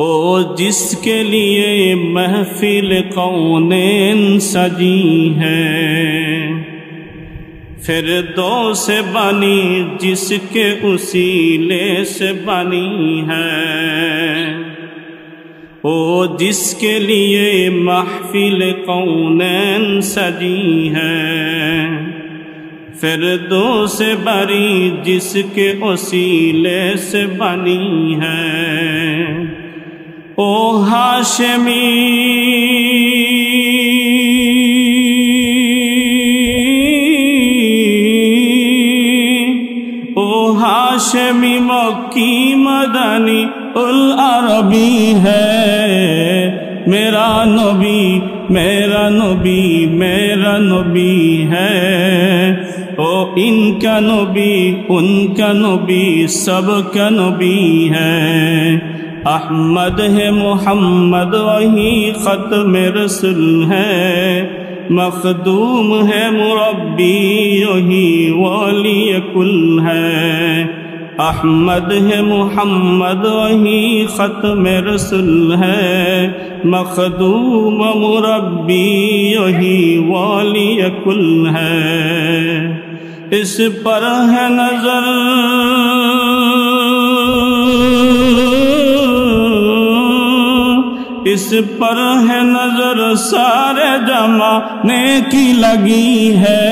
ओ जिसके लिए महफिल कौनेन सजी है, फिरदौस से बनी जिसके उसीले से बनी है। ओ जिसके लिए महफिल कौनेन सजी है, फिरदौस से बरी जिसके उसीले से बनी है। ओ हाशमी हाशमी मक्की मदनी उल अरबी है, मेरा नबी मेरा नबी मेरा नबी है। ओ इनका नबी उनका नबी सबका नबी है। अहमद है मोहम्मद वही ख़त्म रसूल है, मखदूम है मुरब्बी यही वाली कुल है। अहमद है मोहम्मद वही ख़त्म रसूल है, मखदूम मुरब्बी यही वाली कुल है। इस पर है नजर इस पर है नजर सारे जमाने की लगी है।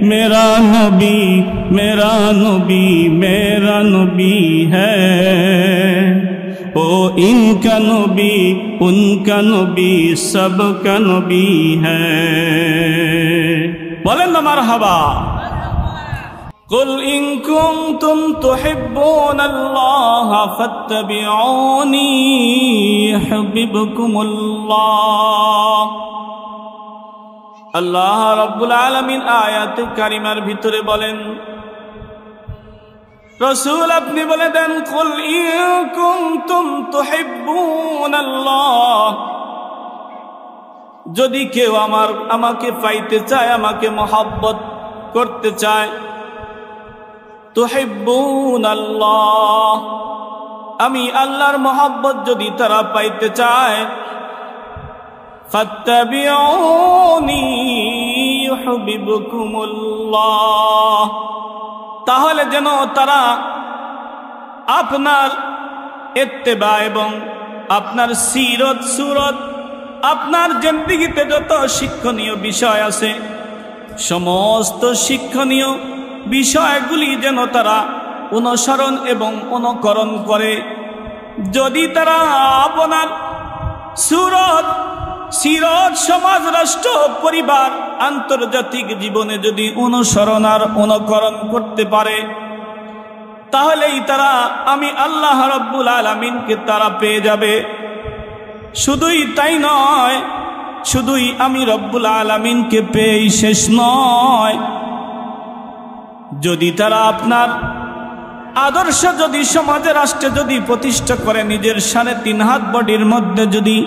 मेरा नबी मेरा नबी मेरा नबी है। ओ इनका नबी उनका नबी सबका नबी है। बोलें ना मरहबा। कुल इन कुंतुम तुहिब्बूनल्लाह फत्तबिऊनी युहिब्बुकुमुल्लाह। अल्लाह रब्बुल आलमीन आयात कारिमार ভিতরে বলেন, রাসূল আপনি বলে দেন, কুল ইন কুনতুম তুহিব্বুনাল্লাহ, যদি কেউ আমাকে পাইতে চায়, আমাকে মহব্বত করতে চায়, তুহিব্বুনাল্লাহ, আমি আল্লাহর মহব্বত যদি তারা পাইতে চায়, ফাত্তাবিউনি ইউহিব্বুকুমুল্লাহ, তাহলে যেন তারা আপনার ইত্তেবা এবং আপনার সিরত সুরত, আপনার জিন্দেগিতে যত শিক্ষণীয় বিষয় আছে, সমস্ত শিক্ষণীয় বিষয়গুলি যেন তারা অনুসরণ এবং অনুকরণ করে। যদি তারা আপনার সুরত সিরত, সমাজ, রাষ্ট্র, পরিবার, আন্তর্জাতিক জীবনে যদি অনুসরণ আর অনুকরণ করতে পারে, তাহলেই তারা আমি আল্লাহ রাব্বুল আলামিনকে তারা পেয়ে যাবে। শুধুই তাই নয়, শুধুই আমি রব্বুল আলামিনকে পেয়েই শেষ নয়, যদি তারা আপনার আদর্শ যদি সমাজে রাষ্ট্রে যদি প্রতিষ্ঠা করে, নিজের 3.5 হাত বডির মধ্যে যদি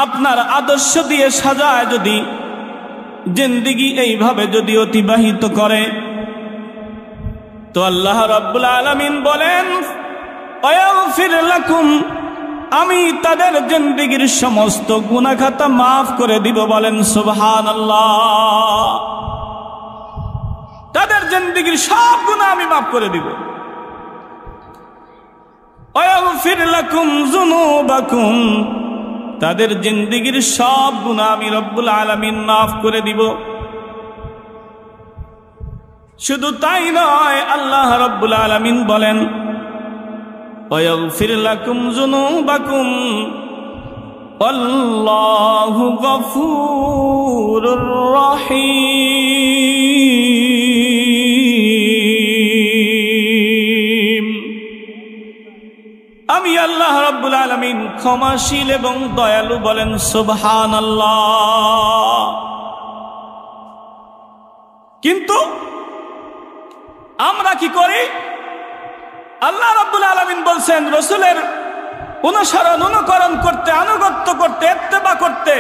আপনার আদর্শ দিয়ে সাজায়, যদি জিন্দেগি এইভাবে যদি অতিবাহিত করে, তো আল্লাহ রাব্বুল আলামিন বলেন, ওয়াগফির লাকুম, আমি তাদের জিন্দেগির সমস্ত গুনাহ খাতা মাফ করে দিব। বলেন সুবহানাল্লাহ। তাদের জিন্দেগির সব গুনাহ আমি মাফ করে দিব। ওয়াগফির লাকুম যুনুবাকুম, তাদের জিন্দেগির সব গুনাহ আমি রব্বুল আলামিন মাফ করে দিব। শুধু তাই নয়, আল্লাহ রব্বুল আলামিন বলেন, ওয়াগফির লাকুম যুনুবাকুম আল্লাহু গফুরুর রহিম। আমি আল্লাহ রাব্বুল আলামিন ক্ষমাশীল এবং দয়ালু। বলেন সুবহানাল্লাহ। কিন্তু আমরা কি করি? আল্লাহ রাব্বুল আলামিন বলছেন রাসূলের অনুসরণ অনুকরণ করতে, আনুগত্য করতে, ইত্তেবা করতে,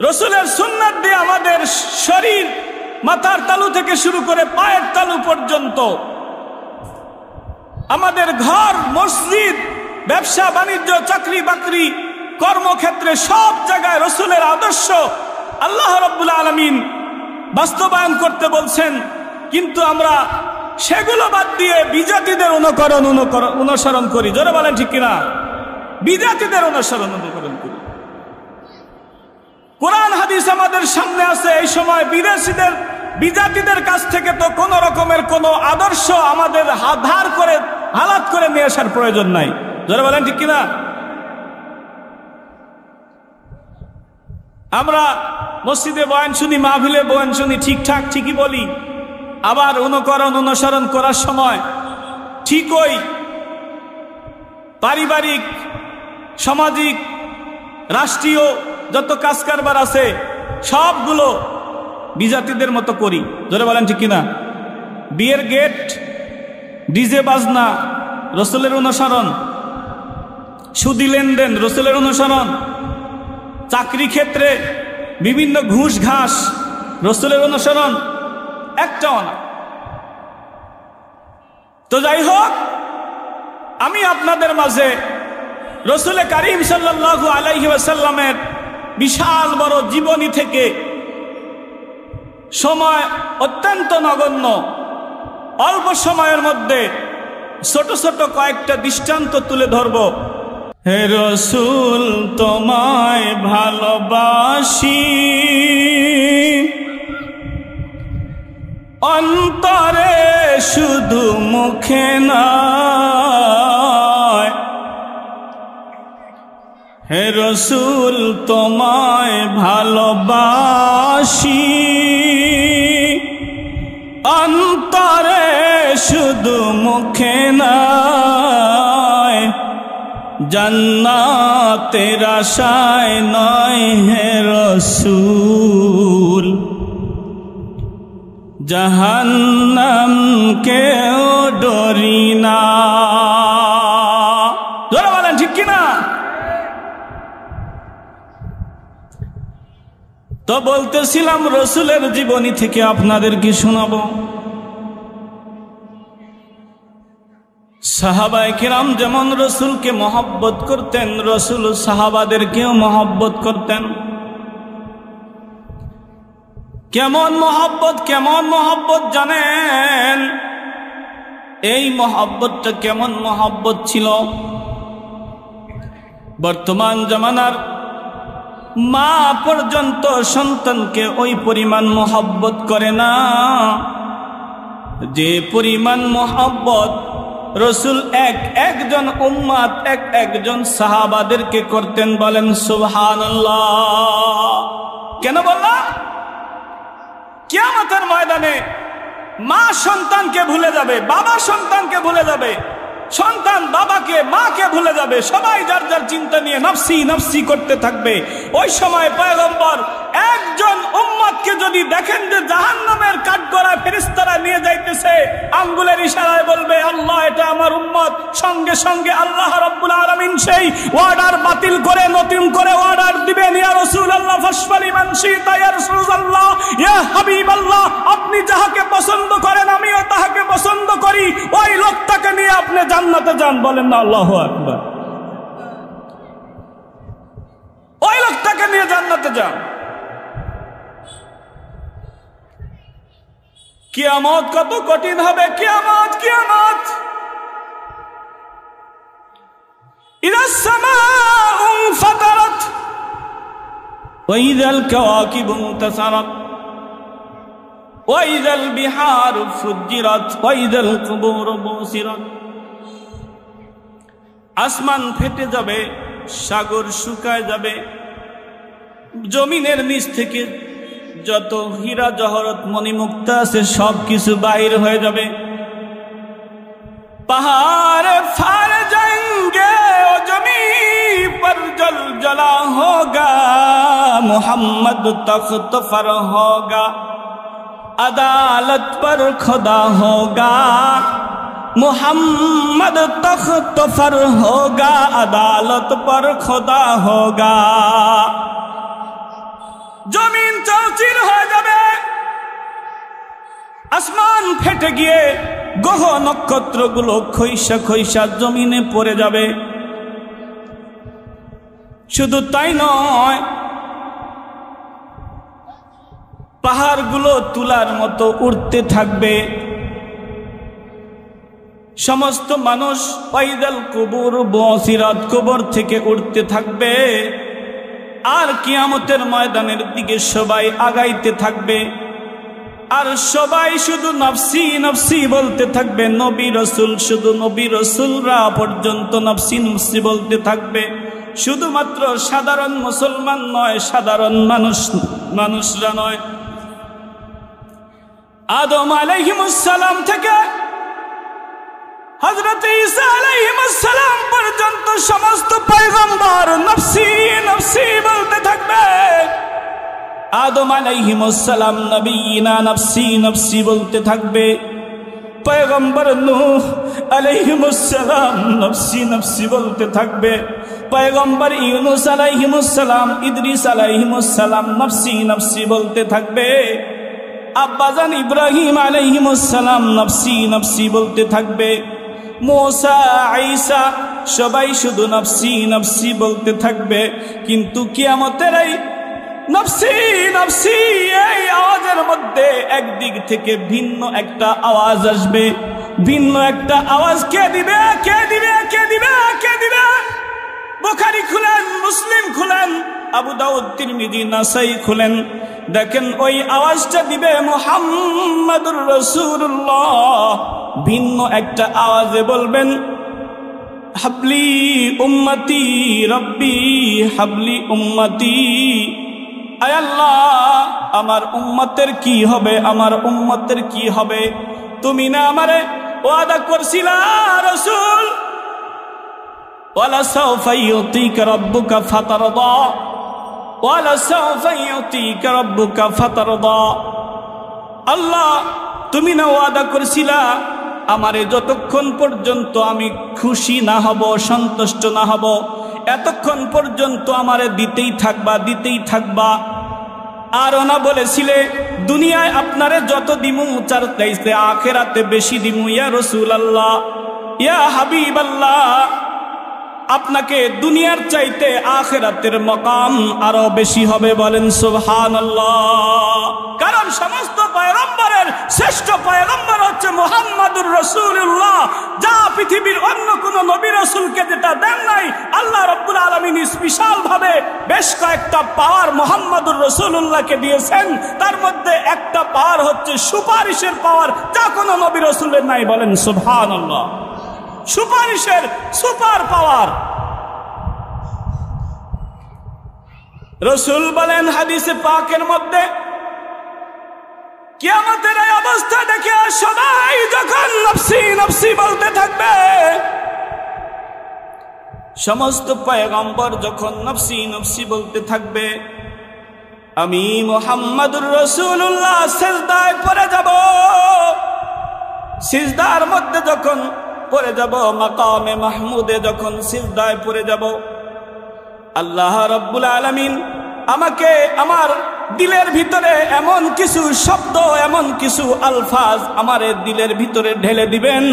রাসূলের সুন্নাত দিয়ে আমাদের শরীর মাথার তালু থেকে শুরু করে পায়ের তালু পর্যন্ত আমাদের ঘর, মসজিদ, ব্যবসা বাণিজ্য, চাকরি বাকরি, কর্মক্ষেত্রে সব জায়গায় রসুলের আদর্শ আল্লাহ রাব্বুল আলামিন বাস্তবায়ন করতে বলছেন, কিন্তু আমরা সেগুলো বাদ দিয়ে বিজাতিদের অনুসরণ করি। জোরে বলেন ঠিক কিনা? বিজাতিদের অনুকরণ করি। কোরআন হাদিস আমাদের সামনে আছে, এই সময় বিজাতিদের কাছ থেকে তো কোন রকমের কোন আদর্শ আমাদের হালাত করে নিয়ে আসার প্রয়োজন নাই। যারা বলেন ঠিক কিনা? আমরা মসজিদে বয়ান শুনি, মাহফিলে বয়ান শুনি, ঠিকঠাক ঠিকই বলি, আবার অনুসরণ করার সময় ঠিকই পারিবারিক, সামাজিক, রাষ্ট্রীয় যত কাজ কারবার আছে সবগুলো বিজাতিদের মতো করি। জোরে বলেন ঠিক কিনা? বিয়ের গেট, ডিজে বাজনা, রসুলের অনুসরণ। সুদি লেনদেন, রসুলের অনুসরণ। চাকরি ক্ষেত্রে বিভিন্ন ঘুষ ঘাস, রসুলের অনুসরণ একটাও না। তো যাই হোক, আমি আপনাদের মাঝে রসুল কারীম সাল্লাল্লাহু আলাইহি ওয়াসাল্লামের বিশাল বড় জীবনী থেকে সময় অত্যন্ত নগণ্য, অল্প সময়ের মধ্যে ছোট ছোট কয়েকটা দৃষ্টান্ত তুলে ধরব। হে রসুল, তোমায় ভালোবাসি, অন্তরে শুধু মুখে নয়। হে রসুল, তোমায় ভালোবাসি, অন্তরে শুধু মুখে নয়। জান্নাতের আশায় নয় হে রসুল, জাহান্নাম কেও ডরি না। জোরে বলেন ঠিক কিনা? তো বলতেছিলাম রসুলের জীবনী থেকে আপনাদেরকে শোনাবো। সাহাবায়ে কেরাম যেমন রসুলকে মহব্বত করতেন, রসুল সাহাবাদেরকেও মহব্বত করতেন। কেমন মহব্বত জানেন? এই মহব্বতটা কেমন মহব্বত ছিল? বর্তমান জামানার মা পর্যন্ত সন্তানকে ওই পরিমাণ মহব্বত করে না যে পরিমাণ মহব্বত রসুল একজন উম্মত একজন সাহাবাদেরকে করতেন। বলেন সুবহানাল্লাহ। কেন বললাম? কিয়ামতের ময়দানে মা সন্তানকে ভুলে যাবে, বাবা সন্তানকে ভুলে যাবে, সন্তান বাবাকে মাকে ভুলে যাবে, সবাই যার যার চিন্তা নিয়ে নফসি নফসি করতে থাকবে। ওই সময় পয়গম্বর একজন উম্মতকে যদি দেখেন যে জাহান্নামের কাঠগড়ায় ফেরেশতারা নিয়ে যাইতেছে, আঙ্গুলের ইশারায় বলবে আল্লাহ এটা আমার উম্মত, সঙ্গে সঙ্গে আল্লাহ রাব্বুল আলামিন সেই অর্ডার বাতিল করে নতুন করে অর্ডার দিবেন, ইয়া রাসূলুল্লাহ ফাশফালি মান শিতা, ইয়া রাসূলুল্লাহ, ইয়া হাবিবাল্লাহ, আপনি যাহাকে পছন্দ করেন আমিও তাহাকে পছন্দ করি, ওই লোকটাকে নিয়ে আপনি জান্নাতে যান। বলেন না আল্লাহু আকবার। ওই লোকটাকে নিয়ে জান্নাতে যান। কিয়ামত কত কঠিন হবে! কিয়ামত ইদাস সামাউ ফাতারাত ওয়া ইযাল কাওয়াকিবু ইনতাসারাত ওয়া ইযাল বিহারু ফুজ্জিরাত ওয়া ইযাল কুবুরু বুসিরাত। আসমান ফেটে যাবে, সাগর শুকায় যাবে, জমিনের নিচ থেকে যত হীরা জহরত মণিমুক্তা আছে সব কিছু বাহির হয়ে যাবে। पहाड़ फाड़ जाएंगे और जमी पर जलजला होगा, मोहम्मद तख्त पर होगा, अदालत पर खुदा होगा, मोहम्मद तख्त पर होगा, अदालत पर खुदा होगा। जमीन चौचिर हो जाবে, আসমান ফেটে গিয়ে গ্রহ নক্ষত্রগুলো খৈসা খৈসা জমিনে পড়ে যাবে। শুধু তাই নয়, পাহাড়গুলো তুলার মতো উড়তে থাকবে। সমস্ত মানুষ পাইদাল কুবুর বসিরাত, কবর থেকে উঠতে থাকবে। আর কিয়ামতের ময়দানের দিকে সবাই আগাইতে থাকবে। আর সবাই শুধু নফসি নফসি বলতে থাকবে। নবী রসুল, শুধু নবী রসুলরা পর্যন্ত নফসি নফসি বলতে থাকবে। শুধুমাত্র সাধারণ মুসলমান নয়, সাধারণ মানুষরা নয়। আদম আলাইহিস সালাম থেকে হযরত ঈসা আলাইহিস সালাম পর্যন্ত সমস্ত পয়গম্বর নফসি নফসি বলতে থাকবে। আদম আলাইহিস সালাম নবীনা নফসি নফসি বলতে থাকবে। পয়গম্বর নূহ আলাইহিস সালাম নফসি নফসি বলতে থাকবে। পয়গম্বর ইউনূস আলাইহিস সালাম, ইদ্রিস আলাইহিস সালাম নফসি নফসি বলতে থাকবে। আব্বাজান ইব্রাহিম আলাইহিস সালাম নফসি নফসি বলতে থাকবে। মুসা, ঈসা সবাই শুধু নফসি নফসি বলতে থাকবে। কিন্তু কিয়ামতের এই নফসি নফসি এই আওয়াজের মধ্যে একদিক থেকে ভিন্ন একটা আওয়াজ আসবে। ভিন্ন একটা আওয়াজ কে দিবে? কে দিবে? কে দিবে? কে দিবে? বুখারী খুলেন, মুসলিম খুলেন, আবু দাউদ, তিরমিজি, নাসাই খুলেন, দেখেন ওই আওয়াজটা দিবে মুহাম্মাদুর রাসূলুল্লাহ। ভিন্ন একটা আওয়াজে বলবেন, হাবলি উম্মতি রব্বি হাবলি উম্মতি। আয় আল্লাহ, আমার উম্মতের কি হবে? আমার উম্মতের কি হবে? তুমি না আমারে ওয়াদা করছিলা রাসূল, ওয়ালা সাউফা ইউতিকা রাব্বুকা ফাতারদা, ওয়ালা সাউফা ইউতিকা রাব্বুকা ফাতারদা। আল্লাহ, তুমি না ওয়াদা করছিলা আমারে যতক্ষণ পর্যন্ত আমি খুশি না হব, সন্তুষ্ট না হব, এতক্ষণ পর্যন্ত আমারে দিতেই থাকবা, দিতেই থাকবা। আর ওনা বলেছিলে দুনিয়ায় আপনারে যত দিমু চার চাইতে আখেরাতে বেশি দিমু। ইয়া রাসূলুল্লাহ, ইয়া হাবিবাল্লাহ, আপনাকে দুনিয়ার চাইতে আখেরাতের মকাম আরো বেশি হবে। বলেন সুবহানাল্লাহ। কারণ সমস্ত পয়গম্বরের শ্রেষ্ঠ পয়গম্বর হচ্ছে মুহাম্মাদুর রাসূলুল্লাহ। যা পৃথিবীর অন্য কোন নবী রাসূলকে যেটা দেন নাই, আল্লাহ রাব্বুল আলামিন স্পেশাল ভাবে বেশ কয়েকটা পাওয়ার মুহাম্মাদুর রাসূলুল্লাহকে দিয়েছেন। তার মধ্যে একটা পাওয়ার হচ্ছে সুপারিশের পাওয়ার, যা কোনো নবী রাসূলের নাই। বলেন সুবহানাল্লাহ। সুপারিশের সুপার পাওয়ার। রাসূল বলেন হাদিসে পাকের মধ্যে, কিয়ামতের এই অবস্থা দেখে সবাই যখন নফসি নফসি বলতে থাকবে, সমস্ত পয়গম্বর যখন নফসি নফসি বলতে থাকবে, আমি মুহাম্মাদুর রাসূলুল্লাহ সিজদায় পড়ে যাব। সিজদার মধ্যে যখন পড়ে যাব, মাকামে মাহমুদে যখন সিজদায় পড়ে যাব, আল্লাহ রাব্বুল আলামিন আমাকে আমার দিলের ভিতরে এমন কিছু শব্দ, এমন কিছু আলফাজ আমার দিলের ভিতরে ঢেলে দিবেন,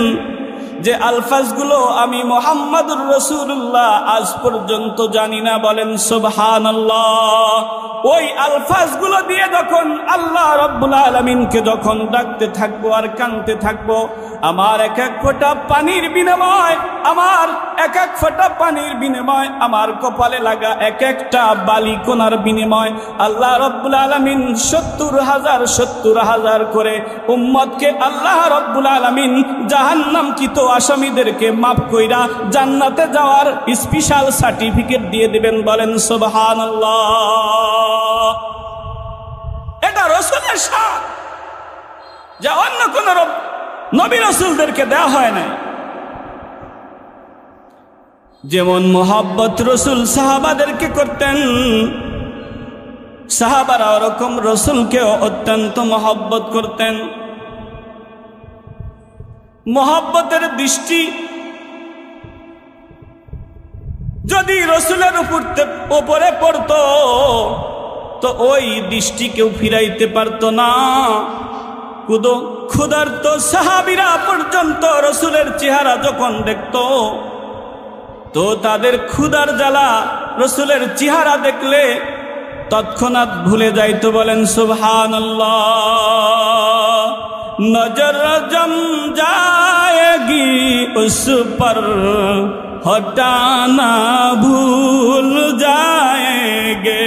যে আলফাজগুলো আমি মুহাম্মাদুর রাসূলুল্লাহ আজ পর্যন্ত জানি না। বলেন সুবহানাল্লাহ। ওই আলফাজগুলো দিয়ে যখন আল্লাহ রাব্বুল আলামিনকে যখন ডাকতে থাকবো আর কাঁদতে থাকবো, আমার এক এক ফোঁটা পানির বিনিময়, আমার এক এক ফোঁটা পানির বিনিময়, আমার কপালে লাগা এক একটা বালি কোনার বিনিময় আল্লাহ রাব্বুল আলামিন ৭০,০০০ করে উম্মতকে আল্লাহ রাব্বুল আলামিন জাহান্নামকৃত আসামীদেরকে মাফ কইরা জান্নাতে যাওয়ার স্পেশাল সার্টিফিকেট দিয়ে দিবেন। বলেন সুবহানাল্লাহ। এটা রাসূলের শান, যা অন্য কোন নবী রাসূলদেরকে দেওয়া হয় না। যেমন মোহাব্বত রাসূল সাহাবাদেরকে করতেন, সাহাবারা ওরকম রাসূলকেও অত্যন্ত মোহাব্বত করতেন। মোহাব্বতের দৃষ্টি যদি রাসূলের উপরে পড়তো, তো ওই দৃষ্টি কেউ ফিরাইতে পারতো না। ক্ষুধার্ত সাহাবীরা পর্যন্ত রসুলের চেহারা যখন দেখত তো তাদের ক্ষুধার জ্বালা রসুলের চেহারা দেখলে তৎক্ষণাৎ ভুলে যাইতো। বলেন সুবহানাল্লাহ। নজর জম जाएगी उस पर हटाना भूल जाएंगे।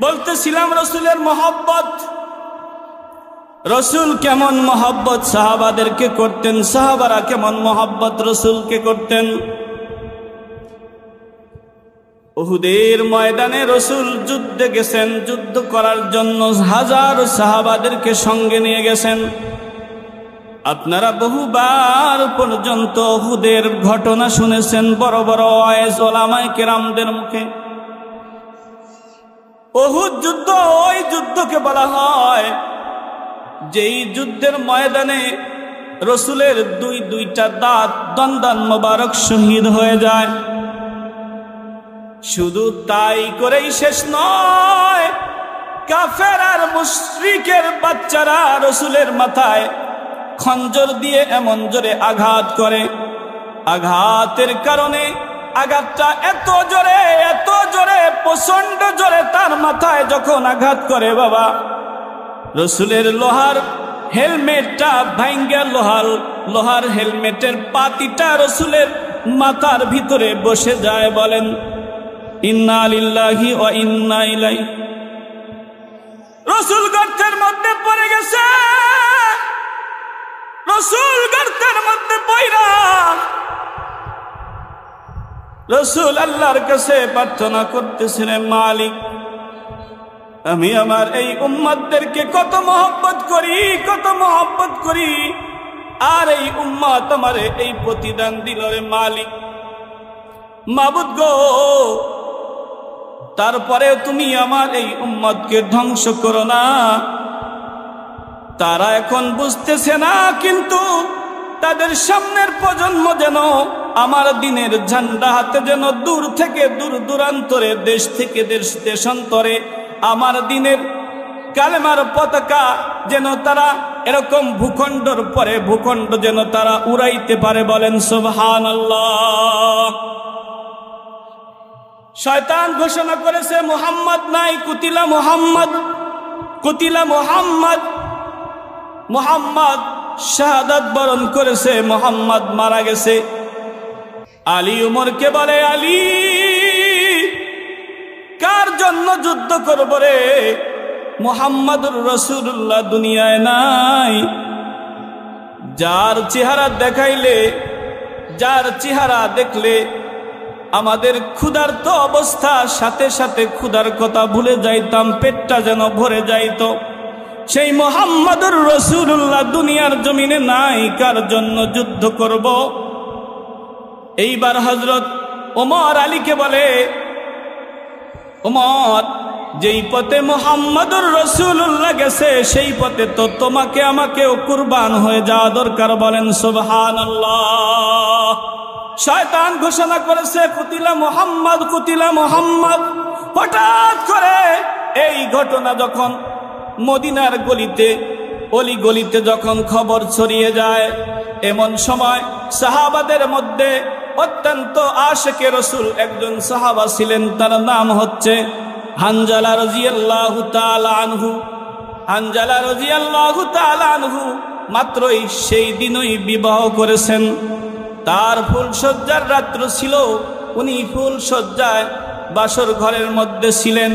বলতেছিলাম রসুলের মহব্বত, রসুল কেমন মহব্বত সাহাবাদেরকে করতেন, সাহাবারা কেমন মহব্বত রসুলকে করতেন। উহুদের ময়দানে রসুল যুদ্ধে গেছেন, যুদ্ধ করার জন্য হাজার সাহাবাদেরকে সঙ্গে নিয়ে গেছেন। আপনারা বহুবার পর্যন্ত উহুদের ঘটনা শুনেছেন বড় বড় ওয়াইজ ওলামায়ে কেরামদের মুখে। উহুদ যুদ্ধ ওই যুদ্ধকে বলা হয় যেই যুদ্ধের ময়দানে রসুলের দুইটা দাঁত দন্দান মোবারক শহীদ হয়ে যায়। শুধু তাই করেই শেষ নয়, কাফের আর মুশরিকের বাচ্চারা রসুলের মাথায় খঞ্জর দিয়ে এমন জোরে আঘাত করে, আঘাতের কারণে আঘাতটা এত জোরে প্রচন্ড জোরে তার মাথায় যখন আঘাত করে বাবা, রসুলের লোহার হেলমেটটা ভাঙ্গা, লোহার হেলমেটের পাতিটা রসুলের মাথার ভিতরে বসে যায়। বলেন ইন্না লিল্লাহি ওয়া ইন্না ইলাইহি। রসুল গর্তের মধ্যে পড়ে গেছে, রসুল গর্তের মধ্যে পড়া রসুল আল্লাহর কাছে প্রার্থনা করতেছিলেন, মালিক আমি আমার এই উম্মতদেরকে কত মহব্বত করি, আর এই উম্মত আমারে এই প্রতিদান দিল রে মালিক। মাবুদ গো, তারপরে তুমি আমার এই উম্মতকে ধ্বংস করো না। তারা এখন বুঝতেছে না, কিন্তু তাদের সামনের প্রজন্ম যেন আমার দিনের ঝান্ডা হাতে যেন দূর থেকে দূর দূরান্তরে, দেশ থেকে দেশান্তরে আমার দিনের কালেমার পতাকা যেন তারা এরকম ভূখণ্ডর পরে ভূখণ্ড যেন তারা উড়াইতে পারে। বলেন সুবহানাল্লাহ। শয়তান ঘোষণা করেছে মুহাম্মদ নাই, কুতিলা মুহাম্মদ। মুহাম্মদ শাহাদাত বরণ করেছে, মুহাম্মদ মারা গেছে। আলী উমরকে বলে, আলী কার জন্য যুদ্ধ করব রে? মুহাম্মাদুর রাসূলুল্লাহ দুনিয়ায় নাই। যার চেহারা দেখলে আমাদের ক্ষুধার্ত অবস্থা, সাথে সাথে ক্ষুধার কথা ভুলে যাইতাম, পেটটা যেন ভরে যাইত। সেই মুহাম্মাদুর রাসূলুল্লাহ দুনিয়ার জমিনে নাই, কার জন্য যুদ্ধ করব? এইবার হযরত ওমর আলীকে বলে, ওমর যেই পথে মুহাম্মাদুর রাসূলুল্লাহ গেছে সেই পথে তো তোমাকে আমাকেও কুরবান হয়ে যাওয়া দরকার। বলেন সুবহানাল্লাহ। শয়তান ঘোষণা করেছে কুতিলা মুহাম্মদ। হঠাৎ করে এই ঘটনা যখন মদিনার অলিগলিতে যখন খবর ছড়িয়ে যায়, এমন সময় সাহাবাদের মধ্যে অত্যন্ত আশিকে রাসূল একজন সাহাবা ছিলেন, তার নাম হচ্ছে হানজালা রাদিয়াল্লাহু তাআলা আনহু। হানজালা রাদিয়াল্লাহু তাআলা আনহু মাত্রই সেই দিনই বিবাহ করেছেন। তার ফুলসজ্জার রাত্র ছিল, উনি ফুলসজ্জায় বাসর ঘরের মধ্যে ছিলেন।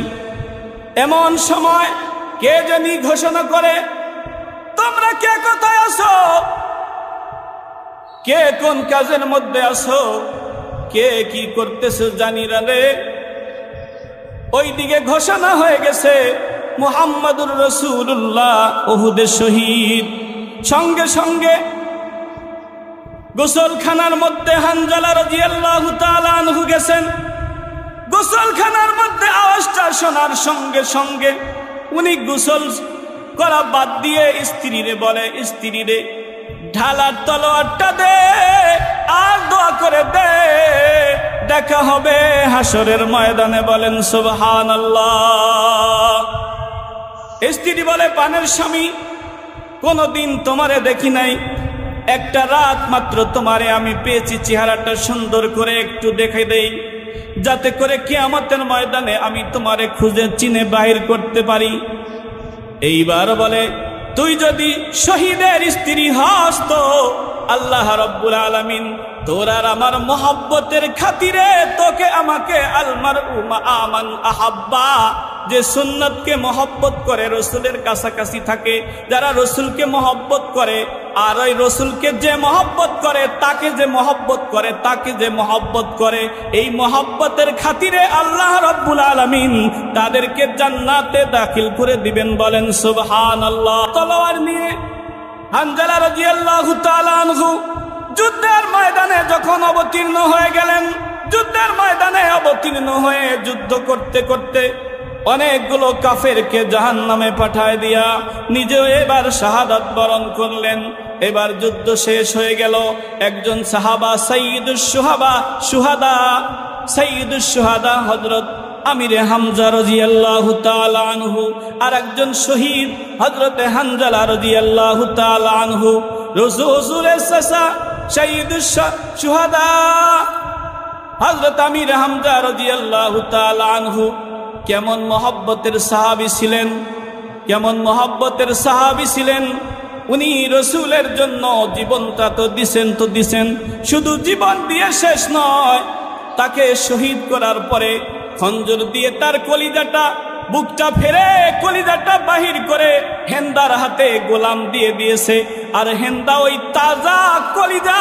এমন সময় কে জানি ঘোষণা করে, তোমরা কে কোথায় আছো? কে কোন কাজের মধ্যে আছো? কে কি করতেছো জানি না রে। ওইদিকে ঘোষণা হয়ে গেছে মুহাম্মাদুর রাসূলুল্লাহ উহুদে শহীদ। সঙ্গে সঙ্গে গোসলখানার মধ্যে হানজালা রাদিয়াল্লাহু তাআলা আনহু গেছেন। গোসলখানার মধ্যে আওয়াজটা শোনার সঙ্গে সঙ্গে উনি গোসল করা বাদ দিয়ে স্ত্রীরে বলে, স্ত্রীরে ঢালার তলোয়ারটা দে আর দোয়া করে দে, দেখা হবে হাসরের ময়দানে। বলেন সুবহানাল্লাহ। স্ত্রী বলে, পানের স্বামী, কোনদিন তোমারে দেখি নাই, একটা রাত মাত্র তোমারে আমি পেয়েছি, চেহারাটা সুন্দর করে একটু দেখে দেই, যাতে করে কিয়ামতের ময়দানে আমি তোমারে খুঁজে চিনে বাহির করতে পারি। এইবার বলে, তুই যদি শহীদের স্ত্রী হস তো আল্লাহ রাব্বুল আলামিন তোর আর আমার মহব্বতের খাতিরে তোকে আমাকে আলমার উমা আমান আহাব্বা, যে সুন্নতকে মহব্বত করে, রসুলের কাছাকাছি থাকে, যারা রসুলকে মহব্বত করে, আর ওই রসুলকে যে মহব্বত করে তাকে যে মহব্বত করে, তাকে যে মহব্বত করে, এই মহব্বতের খাতিরে আল্লাহ রাব্বুল আলামিন তাদেরকে জান্নাতে দাখিল করে দিবেন। বলেন সুবহানাল্লাহ। তলোয়ার নিয়ে হানজালা রাদিয়াল্লাহু তাআলা আনহু যুদ্ধের ময়দানে যখন অবতীর্ণ হয়ে গেলেন, যুদ্ধের ময়দানে অবতীর্ণ হয়ে যুদ্ধ করতে করতে অনেকগুলো কাফেরকে জাহান্নামে পাঠায় দিয়া নিজেও এবার শাহাদাত বরণ করলেন। এবার যুদ্ধ শেষ হয়ে গেল। একজন সাহাবা সাইয়্যিদুশ শুহাদা হযরত আমিরে হামজা রাদিয়াল্লাহু তাআলা আনহু, আর একজন শহীদ হযরতে হানজালা রাদিয়াল্লাহু তাআলা আনহু। রাসূলের চাচা সাইয়্যিদুশ শুহাদা হযরত আমিরে হামজা রাদিয়াল্লাহু তাআলা আনহু কেমন মহব্বতের সাহাবী ছিলেন, কেমন মহব্বতের সাহাবী ছিলেন। উনি রসুলের জন্য জীবনটা তো দিছেন, শুধু জীবন দিয়ে শেষ নয়, তাকে শহীদ করার পরে খঞ্জর দিয়ে তার কলিজাটা, বুকটা ফেরে কলিজাটা বাহির করে হেন্দার হাতে গোলাম দিয়ে দিয়েছে। আর হেন্দা ওই তাজা কলিজা,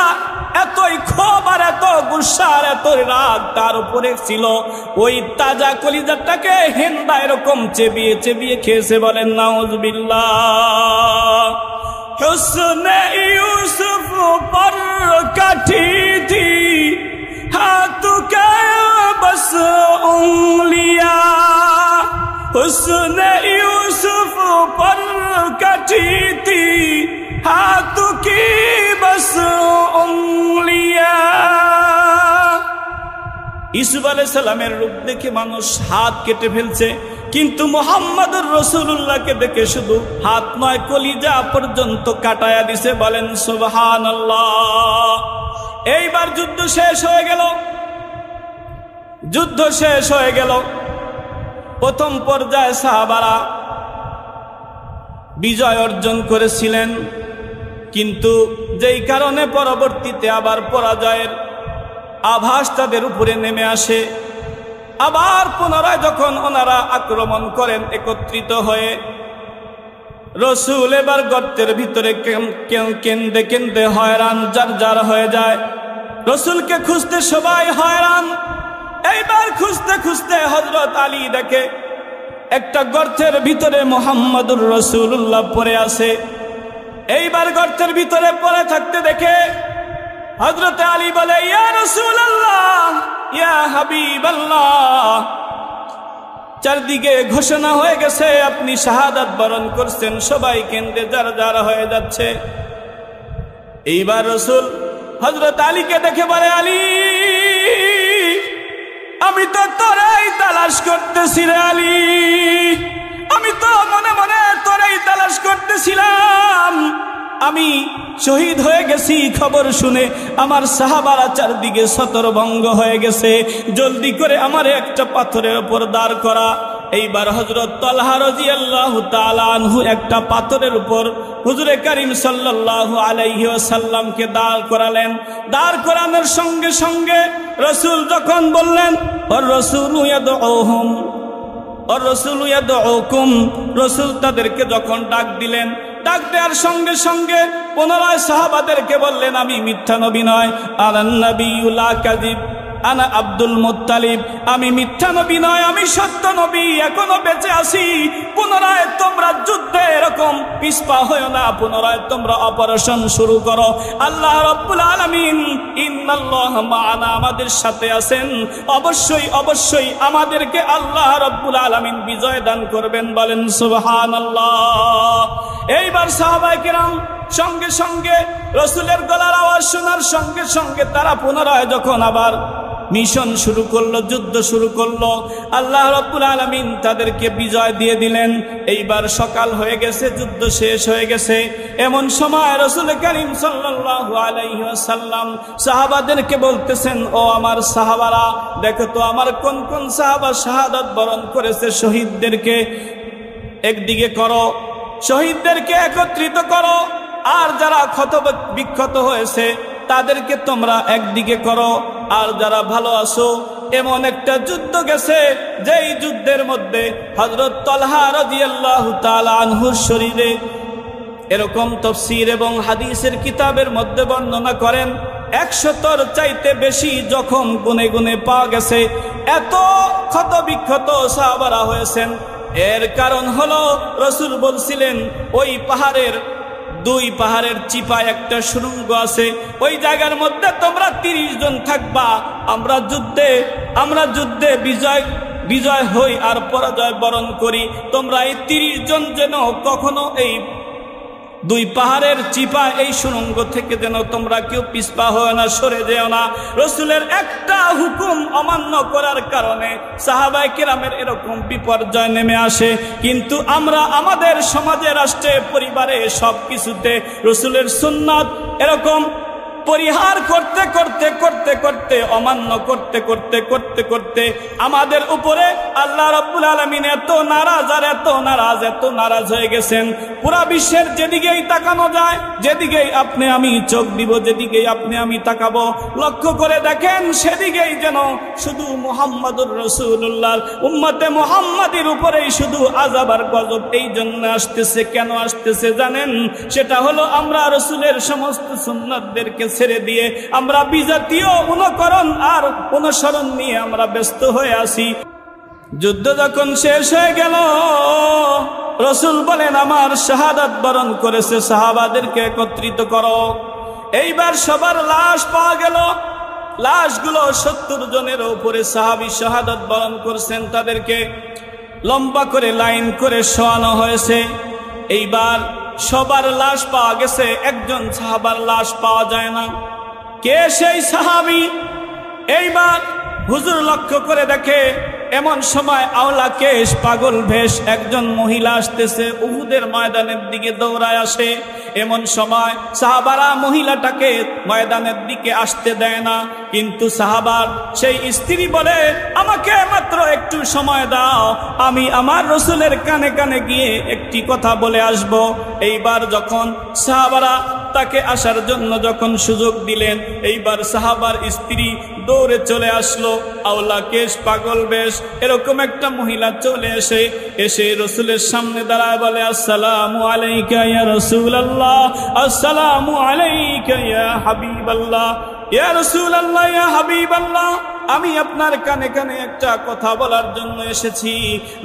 এতই ক্ষোভ আর এত গুসা আর এত রাগ তার উপরে ছিল, ওই তাজা কলিজাটাকে হেন্দা এরকম চেবিয়ে চেবিয়ে খেয়েছে। বলেন নাউজুবিল্লাহ। হুসনে ইউসুফ পর কাঠি থি হাথোं के बस उंगलियां, हुस्न यूसुफ पर कटी थी हाथों की बस उंगलियां। ইউসুফ আলাইহিস সালামের রূপ দেখে মানুষ হাত কেটে ফেলছে, কিন্তু মুহাম্মদুর রাসূলুল্লাহকে দেখে শুধু হাত নয়, কলিজা পর্যন্ত কাটায়া দিছে। বলেন সুবহানাল্লাহ। এইবার যুদ্ধ শেষ হয়ে গেল। প্রথম পর্যায়ে সাহাবারা বিজয় অর্জন করেছিলেন, কিন্তু যেই কারণে পরবর্তীতে আবার পরাজয়ের আভাস তাদের উপরে নেমে আসে। আবার পুনরায় যখন ওনারা আক্রমণ করেন একত্রিত হয়ে, রসুল এবার গর্তের ভিতরে কেন্দে কেন্দে হয়রান যার হয়ে যায়। রসুলকে খুঁজতে সবাই হয়রান। এইবার খুঁজতে খুঁজতে হযরত আলী দেখে একটা গর্তের ভিতরে মুহাম্মদুর রাসূলুল্লাহ পড়ে আছে। এইবার গর্তের ভিতরে পড়ে থাকতে দেখে হযরত আলী বলে, ইয়া রাসূলুল্লাহ, ইয়া হাবিবাল্লাহ, চারদিকে ঘোষণা হয়ে গেছে আপনি শাহাদাত বরণ করছেন, সবাই কেন্দে যার হয়ে যাচ্ছে। এইবার রসুল হযরত আলীকে দেখে বলে, আলী, আমি তো তোরাই তালাশ করতেছি রে আলী, আমি তো মনে মনে তোরাই তালাশ করতেছিলাম। আমি শহীদ হয়ে গেছি খবর শুনে আমার সাহাবারা চারদিকে ছত্রভঙ্গ হয়ে গেছে, জলদি করে আমার একটা পাথরের উপর দাঁড় করা। এইবার হযরত তালহা রাদিয়াল্লাহু তাআলা আনহু একটা পাথরের উপর হুজুরে কারীম সাল্লাল্লাহু আলাইহি ওয়াসাল্লামকে দাঁড় করালেন। দাঁড় করানোর সঙ্গে সঙ্গে রাসূল যখন বললেন, আর রাসূলু ইয়াদউহুম আর রাসূলু ইয়াদউকুম, রাসূল তাদেরকে যখন ডাক দিলেন, ডাক দেওয়ার সঙ্গে সঙ্গে পুনরায় সাহাবাদেরকে বললেন, আমি মিথ্যা নবী নয়, আনান নাবিয়্যু লা কাযিব, আনা আব্দুল মুত্তালিব, আমি মিথ্যা নবী নয়, আমি সত্য নবী, এখনো বেঁচে আছি। পুনরায় তোমরা যুদ্ধে এরকম পিছপা হয়েও না, পুনরায় তোমরা অপারেশন শুরু করো। আল্লাহ রাব্বুল আলামিন ইন্নাল্লাহা মা'ানা, আমাদের সাথে আছেন, অবশ্যই অবশ্যই আমাদেরকে আল্লাহ রাব্বুল আলামিন বিজয় দান করবেন। বলেন সুবহানাল্লাহ। এইবার সাহাবায়ে কেরাম সঙ্গে সঙ্গে রাসূলের গলার আওয়াজ শোনার সঙ্গে সঙ্গে তারা পুনরায় যখন আবার মিশন শুরু করলো, যুদ্ধ শুরু করলো, আল্লাহ রাব্বুল আলামিন তাদেরকে বিজয় দিয়ে দিলেন। এইবার সকাল হয়ে গেছে, যুদ্ধ শেষ হয়ে গেছে। এমন সময় রাসূল করিম সাল্লাল্লাহু আলাইহি ওয়াসাল্লাম সাহাবাদেরকে বলতেছেন, ও আমার সাহাবারা, দেখো তো আমার কোন কোন সাহাবা শাহাদাত বরণ করেছে। শহীদদেরকে একদিকে করো, শহীদদেরকে একত্রিত করো, আর যারা ক্ষত বিক্ষত হয়েছে তাদেরকে তোমরা একদিকে করো, আর যারা ভালো আছো। এমন একটা যুদ্ধ গেছে যেই যুদ্ধের মধ্যে হযরত তালহা রাদিয়াল্লাহু তাআলা আনহুর শরীরে, এরকম তাফসীর এবং হাদিসের কিতাবের মধ্যে বর্ণনা করেন, 100 চাইতে বেশি জখম গুনে গুনে পাওয়া গেছে। এত ক্ষত বিক্ষত সাহাবারা হয়েছেন। এর কারণ হলো রাসূল বলছিলেন, ওই পাহাড়ের 2 পাহাড়ের চিপায় একটা সুড়ঙ্গ আছে, ওই জায়গার মধ্যে তোমরা 30 জন থাকবা। আমরা যুদ্ধে বিজয় হই আর পরাজয় বরণ করি। তোমরা এই 30 জন যেন কখনো এই 2 পাহাড়ের চিপা এই সুড়ঙ্গ থেকে যেন তোমরা কেউ পিছপা হয় না, সরে যেও না। রাসূলের একটা হুকুম অমান্য করার কারণে সাহাবায়ে কেরামের এরকম বিপর্যয় নেমে আসে। কিন্তু আমরা আমাদের সমাজে, রাষ্ট্রে, পরিবারে সবকিছুতে রাসূলের সুন্নাত এরকম পরিহার করতে করতে করতে করতে অমান্য করতে করতে করতে করতে আমাদের উপরে আল্লাহ রাব্বুল আলামিন এত নারাজ আর এত নারাজ হয়ে গেছেন। পুরা বিশ্বের যেদিকেই তাকানো যায়, যেদিকেই আপনি আমি চোখ দিব, যেদিকেই আপনি আমি তাকাবো, লক্ষ্য করে দেখেন সেদিকেই যেন শুধু মুহাম্মাদুর রাসূলুল্লাহর উম্মতে মুহাম্মাদির উপরেই শুধু আযাব আর গজব। এই জন্য আসতেছে। কেন আসতেছে জানেন? সেটা হলো আমরা রাসূলের সমস্ত সুন্নাতদেরকে ছেড়ে দিয়ে আমরা বিজাতীয় অনুকরণ আর অনুসরণ নিয়ে আমরা ব্যস্ত হয়ে আছি। যুদ্ধ যখন শেষ হয়ে গেল, রাসূল বলেন, আমার শাহাদাত বরণ করেছে সাহাবাদেরকে একত্রিত করো। এইবার সবার লাশ পাওয়া গেল। লাশগুলো 70 জনের উপরে সাহাবী শাহাদাত বরণ করছেন। তাদেরকে লম্বা করে লাইন করে শোয়ানো হয়েছে। এইবার সবার লাশ পাওয়া গেছে, একজন সাহাবার লাশ পাওয়া যায় না। কে সেই সাহাবী? এইবার হুজুর লক্ষ্য করে দেখে এমন সময় আওলা কেশ, পাগল ভেষ একজন মহিলা আসতেছে, উহুদের ময়দানের দিকে দৌড়ায় আসে। এমন সময় সাহাবারা মহিলাটাকে ময়দানের দিকে আসতে দেয় না, কিন্তু সাহাবার সেই স্ত্রী বলে, আমাকে মাত্র একটু সময় দাও, আমি আমার রাসূলের কানে কানে গিয়ে একটি কথা বলে আসব। এইবার যখন সাহাবারা তাকে আসার জন্য যখন সুযোগ দিলেন, এইবার সাহাবার স্ত্রী দৌড়ে চলে আসলো। আওলা কেশ, পাগল বেশ এরকম একটা মহিলা চলে এসে রাসূলের সামনে দাঁড়ায় বলে, আসসালামু আলাইকা ইয়া রাসূলুল্লাহ, আসসালামু আলাইকা ইয়া হাবিবাল্লাহ, ইয়া রাসূলুল্লাহ, ইয়া হাবিবাল্লাহ, আমি আপনার কানে কানে একটা কথা বলার জন্য এসেছি।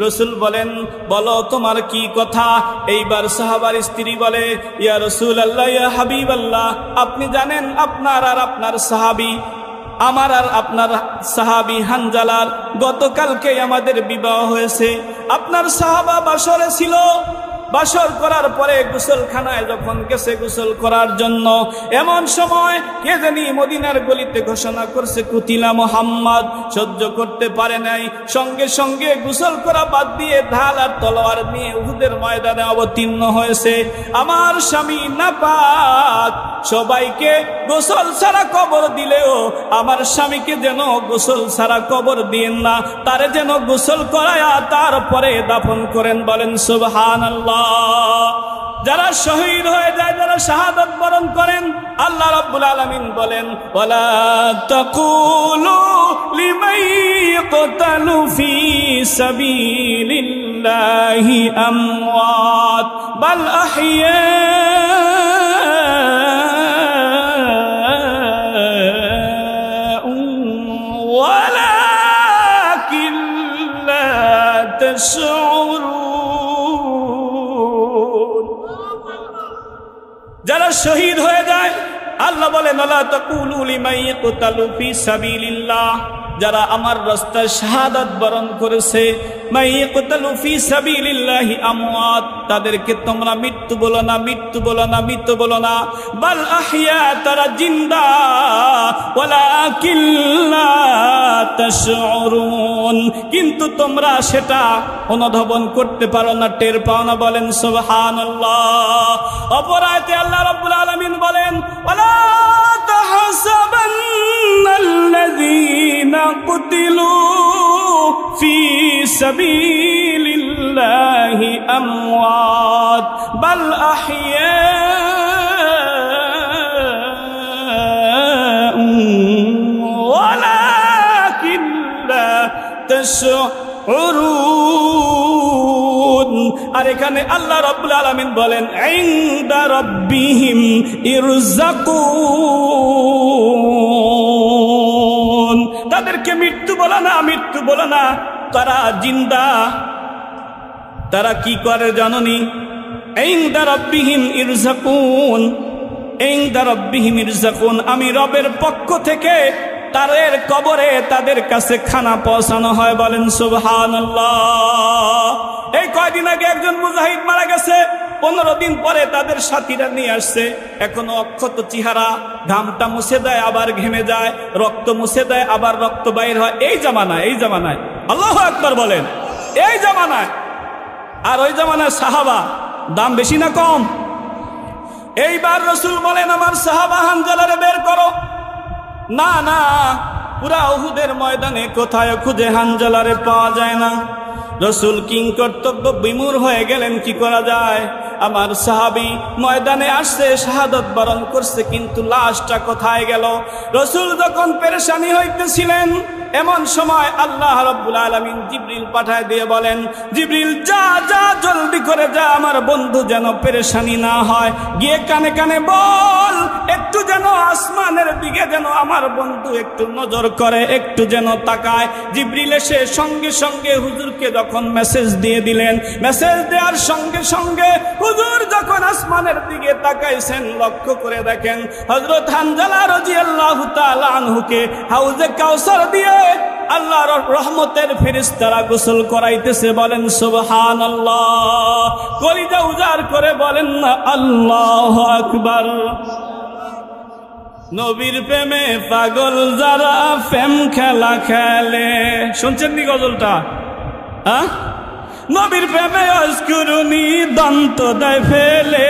রাসূল বলেন, বলো তোমার কি কথা? এইবার সাহাবার স্ত্রী বলে, ইয়া রাসূলুল্লাহ, ইয়া হাবিবাল্লাহ, আপনি জানেন আপনার আর আপনার সাহাবী, আমার আর আপনার সাহাবী হানজালার গতকালকে আমাদের বিবাহ হয়েছে। আপনার সাহাবা বাসরে ছিল, বাসর করার পরে গোসলখানায় যখন গেছে গোসল করার জন্য, এমন সময় কে জানি মদিনার গলিতে ঘোষণা করছে, কুতিলা মুহাম্মদ। সহ্য করতে পারে নাই, সঙ্গে সঙ্গে গোসল করা বাদ দিয়ে ঢাল আর তলোয়ার নিয়ে উহুদের ময়দানে অবতীর্ণ হয়েছে। আমার স্বামী নাপাক, সবাইকে গোসল ছাড়া কবর দিলেও আমার স্বামীকে যেন গোসল ছাড়া কবর দিয়েন না, তারে যেন গোসল করায়া তারপরে দাফন করেন। বলেন সুবহানাল্লাহ। যারা শহীদ হয়ে যায়, যারা শাহাদাত বরণ করেন, আল্লাহ রাব্বুল আলামিন বলেন, ওয়ালা তাকুলু লিমান ইয়াকতালু ফি সাবিলিল্লাহি আমওয়াত বাল আহইয়া ওয়ালাকিন লা তাশউরুন। যারা শহীদ হয়ে যায়, আল্লাহ বলেন, ওয়ালা তাকুলু লিমান ইয়াকতালু ফি সাবিলিল্লাহ, যারা আমার রাস্তায় শাহাদাত বরণ করেছে, মাইয়াকতালু ফি সাবিলিল্লাহি আমওয়াত, তাদেরকে তোমরা মৃত্যু বলো না, মৃত্যু বলো না, মৃত্যু বলো না, বাল আহইয়া, তারা জিন্দা, ওয়ালাকিন লা তাশউরুন, কিন্তু তোমরা সেটা অনুধাবন করতে পারো না, টের পাও না। বলেন সুবহানাল্লাহ। অপর আয়াতে আল্লাহ রাব্বুল আলামিন বলেন, ওয়ালা তাহসাবান্নাল্লাযীনা কুতিলু ফি সাবিলিল্লাহি আমওয়াত বাল আহইয়াউন ওয়ালাকিন লা তাশউরুন। আর এখানে আল্লাহ রাব্বুল আলামিন বলেন, ইনদা রাব্বিহিম ইরযাকুন, তাদেরকে মৃত্যু বলো না, মৃত্যু বলো না, তারা জিন্দা, তারা কি করে জানোনি? ইনদা রাব্বিহিম ইরযাকুন, ইনদা রাব্বিহিম ইরযাকুন, আমি রবের পক্ষ থেকে তাদের কবরে তাদের কাছে খানা পৌঁছানো হয়। বলেন সুবহানাল্লাহ। এই কয়দিন আগে একজন মুজাহিদ মারা গেছে, 15 দিন পরে তাদের সাথীরা নিয়ে আসছে, এখনো অক্ষত চেহারা, ঘামটা মুছে দেয় আবার ঘেমে যায়, রক্ত মুছে দেয় আবার রক্ত বাইর হয়। এই জামানায়, এই জামানায়, আল্লাহু আকবার বলেন, এই জামানায়। আর ওই জামানায় সাহাবা দাম বেশি না কম? এইবার রাসূল বলেন, আমার সাহাবা হানজালারে বের করো। না না, পুরা উহুদের ময়দানে কোথায় খুঁজে হানজালারে পাওয়া যায় না। রাসূল কিং কর্তব্য বিমূঢ় হয়ে গেলেন, কি করা যায়? আমার সাহাবী ময়দানে আসছে, শাহাদাত বরণ করছে, কিন্তু লাশটা কোথায় গেল? রাসূল যখন পেরেশানি হইতেছিলেন, এমন সময় আল্লাহ রাব্বুল আলামিন জিবরিল পাঠায় দিয়ে বলেন, জিবরিল যা যা, জলদি করে যা, আমার বন্ধু যেন পেরেশানি না হয়, গিয়ে কানে কানে বল, একটু যেন আসমানের দিকে যেন আমার বন্ধু একটু নজর করে, একটু যেন তাকায়। জিবরিল এসে সঙ্গে সঙ্গে হুজুরকে যখন মেসেজ দিয়ে দিলেন, মেসেজ দেওয়ার সঙ্গে সঙ্গে হুজুর যখন আসমানের দিকে তাকাইছেন, লক্ষ্য করে দেখেন হযরত হানজালা রাদিয়াল্লাহু তাআলা আনহুকে হাউজে কাউসার দিয়ে আল্লাহর রহমতের ফেরেশতারা গোসল করাইতেছে। বলেন সুবহানাল্লাহ। কলিজা উজাড় করে বলেন না আল্লাহু আকবার। নবীর প্রেমে পাগল যারা প্রেম খেলা খেলে, শুনছেন নি গজলটা? নবীর প্রেমে অস্কুরুনি দন্ত দেয় ফেলে,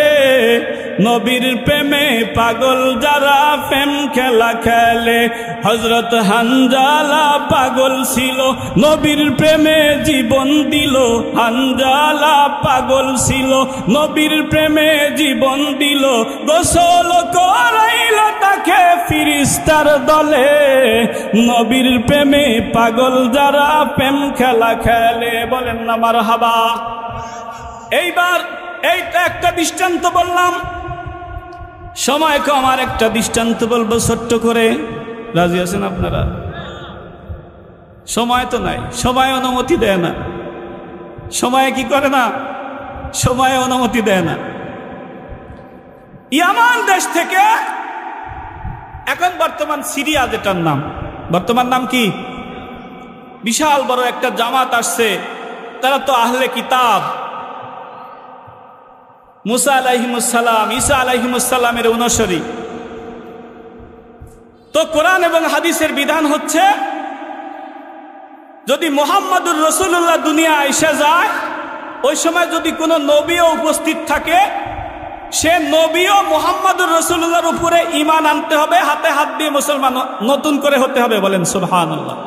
নবীর প্রেমে পাগল যারা প্রেম খেলা খেলে। হযরত হানজালা পাগল ছিল, নবীর প্রেমে জীবন দিল। হানজালা পাগল ছিল, নবীর প্রেমে জীবন দিল। গোসল করাইল তাকে ফিরিস্তার দলে, নবীর প্রেমে পাগল যারা প্রেম খেলা খেলে। বলেন না মারহাবা। এইবার এইটা একটা দৃষ্টান্ত বললাম, সময় কম, আর একটা দৃষ্টান্ত বলবো ছোট্ট করে। রাজি আছেন আপনারা? সময় তো নাই, সময় অনুমতি দেয় না। সময় কি করে না? সময় অনুমতি দেয় না। ইয়ামান দেশ থেকে এখন বর্তমান সিরিয়া, যেটার নাম, বর্তমান নাম কি, বিশাল বড় একটা জামাত আসছে। তারা তো আহলে কিতাব, মুসা আলাইহিমুসসালাম, ঈসা আলাইহিমুসসালামের অনুসারী। তো কোরআন এবং হাদিসের বিধান হচ্ছে, যদি মুহাম্মাদুর রাসূলুল্লাহ দুনিয়া এসে যায়, ওই সময় যদি কোনো নবীও উপস্থিত থাকে, সে নবীও মুহাম্মাদুর রাসূলুল্লাহর উপরে ঈমান আনতে হবে, হাতে হাত দিয়ে মুসলমান নতুন করে হতে হবে। বলেন সুবহানাল্লাহ।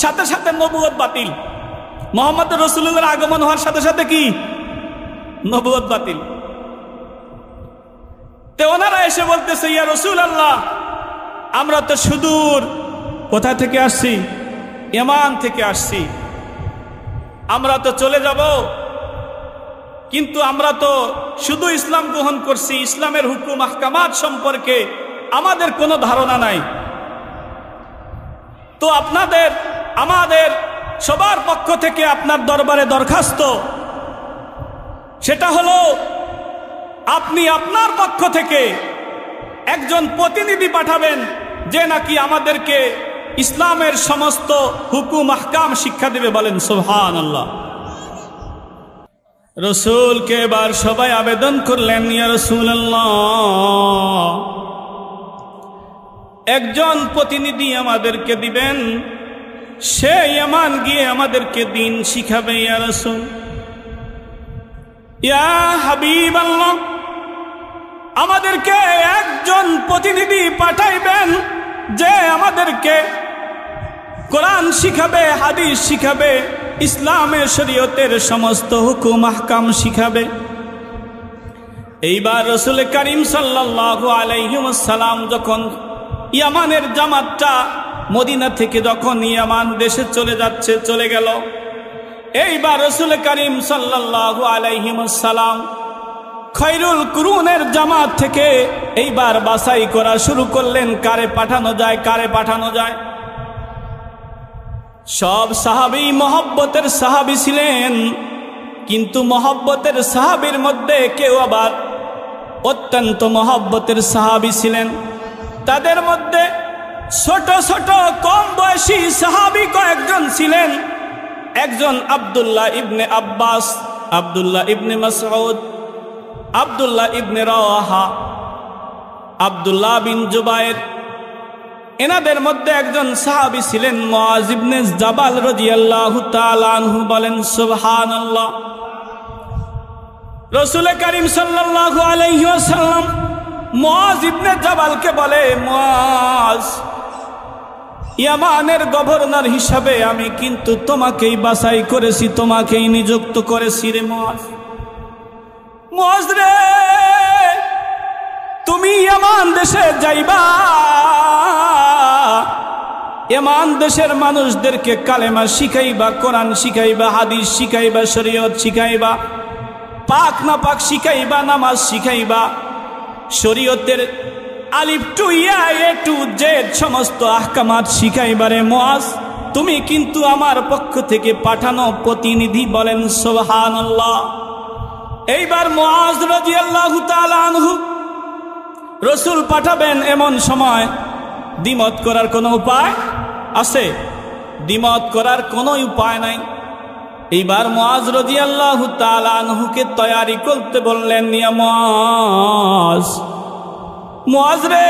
সাথে সাথে নবুয়ত বাতিল। মুহাম্মাদুর রাসূলুল্লাহর আগমন হওয়ার সাথে সাথে কি নবুয়ত বাতিল। তো ওনারা এসে বলতেছে, ইয়া রাসূলুল্লাহ, আমরা তো সুদূর কোথা থেকে আসছি? ইয়ামান থেকে আসছি, আমরা তো চলে যাব, কিন্তু আমরা তো শুধু ইসলাম গ্রহণ করছি, ইসলামের হুকুম আহকামাত সম্পর্কে আমাদের কোনো ধারণা নাই। তো আপনাদের আমাদের সবার পক্ষ থেকে আপনার দরবারে দরখাস্ত, সেটা হলো আপনি আপনার পক্ষ থেকে একজন প্রতিনিধি পাঠাবেন, যে নাকি আমাদেরকে ইসলামের সমস্ত হুকুম আহকাম শিক্ষা দিবে। বলেন সুবহানাল্লাহ। রসুলকে এবার সবাই আবেদন করলেন, ইয়া রাসূলুল্লাহ, একজন প্রতিনিধি আমাদেরকে দিবেন, সে ইয়ামান গিয়ে আমাদেরকে দিন শিখাবে। ইয়া রাসূল, ইয়া হাবিবাল্লাহ, আমাদেরকে একজন প্রতিনিধি পাঠাইবেন যে আমাদেরকে কোরআন শিখাবে, হাদিস শিখাবে, ইসলামের শরীয়তের সমস্ত হুকুম আহকাম শিখাবে। এইবার রাসূল করিম সাল্লাল্লাহু আলাইহি ওয়াসাল্লাম যখন ইয়ামানের জামাতটা মদিনা থেকে যখন ইয়ামান দেশে চলে গেল, এইবার রাসূল করিম সাল্লাল্লাহু আলাইহি ওয়াসাল্লাম খৈরুল কুরুনের জামাত থেকে এইবার বাছাই করা শুরু করলেন, কারে পাঠানো যায়, কারে পাঠানো যায়। সব সাহাবী মহব্বতের সাহাবী ছিলেন, কিন্তু মহব্বতের সাহাবীর মধ্যে কেউ আবার অত্যন্ত মহব্বতের সাহাবী ছিলেন। তাদের মধ্যে ছোট ছোট কম বয়সী সাহাবী কয়েকজন ছিলেন। একজন আব্দুল্লাহ ইবনে আব্বাস, আব্দুল্লাহ ইবনে মাসউদ, আব্দুল্লাহ ইবনে রাওয়াহা, আব্দুল্লাহ বিন জুবায়ের। এনাদের মধ্যে একজন সাহাবী ছিলেন মুআজ ইবনে জাবাল রাদিয়াল্লাহু তাআলা আনহু। বলেন সুবহানাল্লাহ। রাসূল করিম সাল্লাল্লাহু আলাইহি ওয়াসাল্লাম মুআজ ইবনে জাবালকে বলে, মুআজ, ইয়ামানের গভর্নর হিসাবে আমি কিন্তু তোমাকেই বাছাই করেছি, তোমাকেই নিযুক্ত করেছি রে মুআজ। মুআজ রে, তুমি ইয়ামান দেশে যাইবা, ইয়ামান দেশের মানুষদেরকে কালেমা শিখাইবা, কোরআন শিখাইবা, হাদিস শিখাইবা, শরীয়ত শিখাইবা, পাক না পাক শিখাইবা, নামাজ শিখাইবা, শরীয়তের আলিফ two yeah, A to Z সমস্ত আহকামাত শিখাইবারে মুআজ, তুমি কিন্তু আমার পক্ষ থেকে পাঠানো প্রতিনিধি। বলেন সুবহানাল্লাহ। এইবার মুআজ রাদিয়াল্লাহু তাআলা আনহু রাসূল পাঠাবেন, এমন সময় দ্বিমত করার কোনো উপায় আছে? দ্বিমত করার কোনো উপায় নাই। এইবার মুআজ রাদিয়াল্লাহু তাআলা আনহুকে তৈয়ারি করতে বললেন, ইয়া মুআজ, মুআজ রে,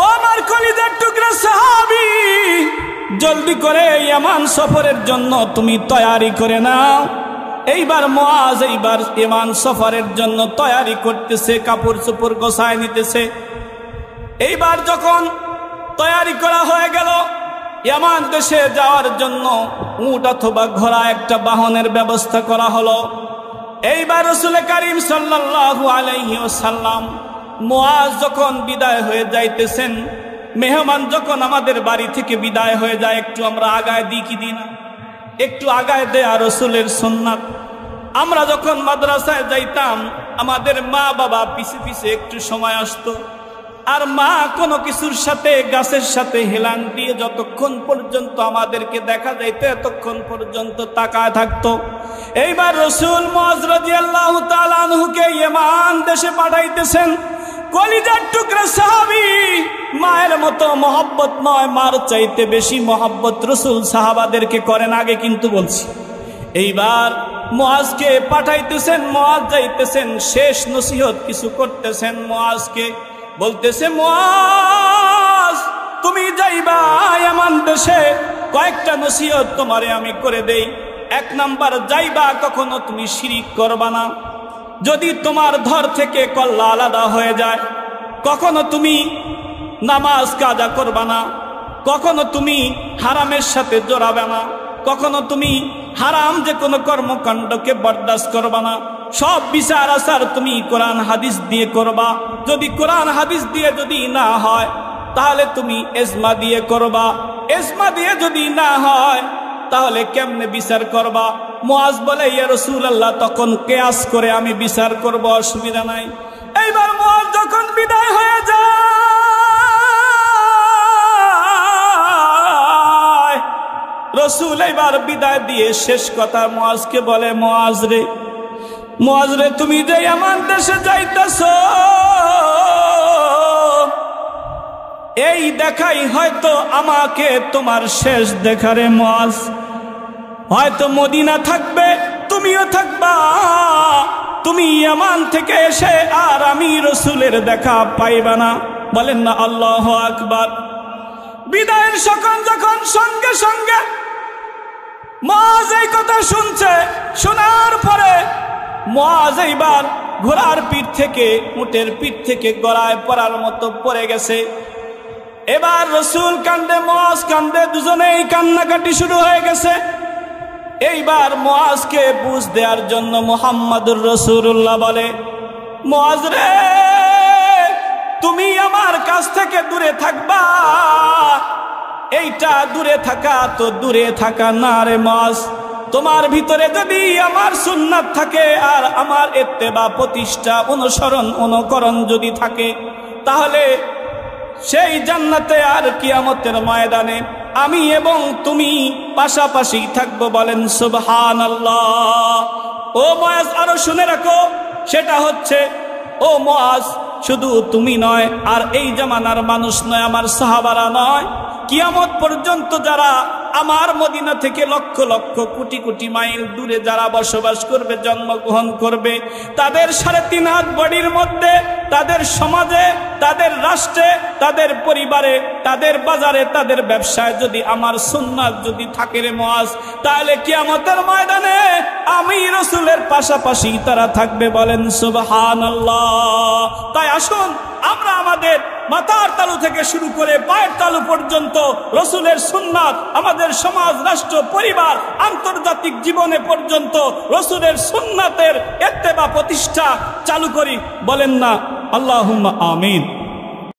ও আমার কলিজার টুকরা সাহাবী, জলদি করে ইয়ামান সফরের জন্য তুমি তৈয়ারি করে নাও। এইবার মুআজ এইবার ইয়ামান সফরের জন্য তৈয়ারি করতেছে, কাপড় চোপড় গোছায় নিতেছে। এইবার যখন তৈয়ারি করা হয়ে গেল, ইয়ামান দেশে যাওয়ার জন্য উট অথবা ঘোড়া একটা বাহনের ব্যবস্থা করা হলো। এইবার রাসূল করিম সাল্লাল্লাহু আলাইহি ওয়াসাল্লাম মুআজ যখন বিদায় হয়ে যাইতেছেন, মেহমান যখন আমাদের বাড়ি থেকে বিদায় হয়ে যায়, একটু আমরা আগায় দিই কি দিই না? একটু আগায় দেয়া রাসূলের সুন্নাত। আমরা যখন মাদ্রাসায় যাইতাম, আমাদের মা বাবা পিছে পিছে একটু সময় আসতো, আর মা কোনো কিছুর সাথে, গাছের সাথে হেলান দিয়ে যতক্ষণ পর্যন্ত আমাদেরকে দেখা যাইতো এতক্ষণ পর্যন্ত তাকায় থাকতো। এইবার রাসূল মুআজ রাদিয়াল্লাহু তাআলা আনহুকে ইয়ামান দেশে পাঠাইতেছেন। কলিজার টুকরা সাহাবী, মায়ের মতো মহব্বত নয়, মার চাইতে বেশি মহব্বত রাসূল সাহাবাদেরকে করেন, আগে কিন্তু বলছি। এইবার মুআজকে পাঠাইতেছেন, মুআজ যাইতেছেন, শেষ নসিহত কিছু করতেছেন। মুআজকে বলতেছে, মুআজ, তুমি যাইবা ইয়ামান দেশে, কয়েকটা নসিহত তোমারে আমি করে দেই। 1 নাম্বার, যাইবা কখনো তুমি শিরিক করবা না। যদি তোমার ধর থেকে কল্লা আলাদা হয়ে যায়, কখনো তুমি নামাজ কাজা করবা না, কখনো তুমি হারামের সাথে জড়াবে না, কখনো তুমি হারাম যে কোনো কর্মকাণ্ডকে বরদাস্ত করবা না। সব বিচার আচার তুমি কোরআন হাদিস দিয়ে করবা। যদি কোরআন হাদিস দিয়ে যদি না হয়, তাহলে তুমি ইজমা দিয়ে করবা। ইজমা দিয়ে যদি না হয়, তাহলে কেমনে বিচার করবা? মুআজ বলে, ইয়া রাসূলুল্লাহ, তখন কিয়াস করে আমি বিচার করব, অসুবিধা নাই। এইবার মুআজ যখন বিদায় হয়ে যায়, রাসূল এইবার বিদায় দিয়ে শেষ কথা মুআজকে বলে, মুআজ রে, মুআজ রে, তুমি যে ইয়ামান দেশে যাইতেছ, এই দেখাই হয়তো আমাকে তোমার শেষ দেখারে মুআজ। হয়তো মদিনা থাকবে, তুমিও থাকবা, তুমি ইয়ামান থেকে এসে আর আমি রসুলের দেখা পাইবা না। বলেন না আল্লাহু আকবার। বিদায়ের যখন সঙ্গে সঙ্গে মুআজ এই কথা শুনছে, শোনার পরে মুআজ এইবার ঘোড়ার পিঠ থেকে, উটের পিঠ থেকে গড়ায় পড়ার মতো পড়ে গেছে। এবার রসুল কান্দে, মুআজ কান্দে, দুজনেই কান্নাকাটি শুরু হয়ে গেছে। এইবার মুআজকে বুঝ দেওয়ার জন্য মুহাম্মাদুর রাসূলুল্লাহ বলে, মুআজ রে, তুমি আমার কাছ থেকে দূরে থাকবা। এইটা দূরে থাকা তো দূরে থাকা না রে মুআজ, তোমার ভিতরে যদি আমার সুন্নাত থাকে আর আমার ইত্তেবা, প্রতিষ্ঠা, অনুসরণ, অনুকরণ যদি থাকে, তাহলে সেই জান্নাতে আর কিয়ামতের ময়দানে আমি এবং তুমি পাশাপাশি থাকবো। বলেন সুবহানাল্লাহ। ও মুআজ, আরো শুনে রাখো, সেটা হচ্ছে, ও মুআজ, শুধু তুমি নয়, আর এই জামানার মানুষ নয়, আমার সাহাবারা নয়, কিয়ামত পর্যন্ত যারা আমার মদিনা থেকে লক্ষ লক্ষ কোটি কোটি মাইল দূরে যারা বসবাস করবে, জন্মগ্রহণ করবে, তাদের 3.5 হাত বডির মধ্যে, তাদের সমাজে, তাদের রাষ্ট্রে, তাদের পরিবারে, তাদের বাজারে, তাদের ব্যবসায় যদি আমার সুন্নাত যদি থাকে রে মুআজ, তাহলে কিয়ামতের ময়দানে আমি রাসূলের পাশাপাশি তারা থাকবে। বলেন সুবহানাল্লাহ। তাই আসুন আমরা আমাদের মাথার তালু থেকে শুরু করে পায়ের তালু পর্যন্ত রাসূলের সুন্নাত, আমাদের সমাজ, রাষ্ট্র, পরিবার, আন্তর্জাতিক জীবনে পর্যন্ত রাসূলের সুন্নাতের ইত্তেবা, প্রতিষ্ঠা চালু করি। বলেন না আল্লাহুম্মা আমিন।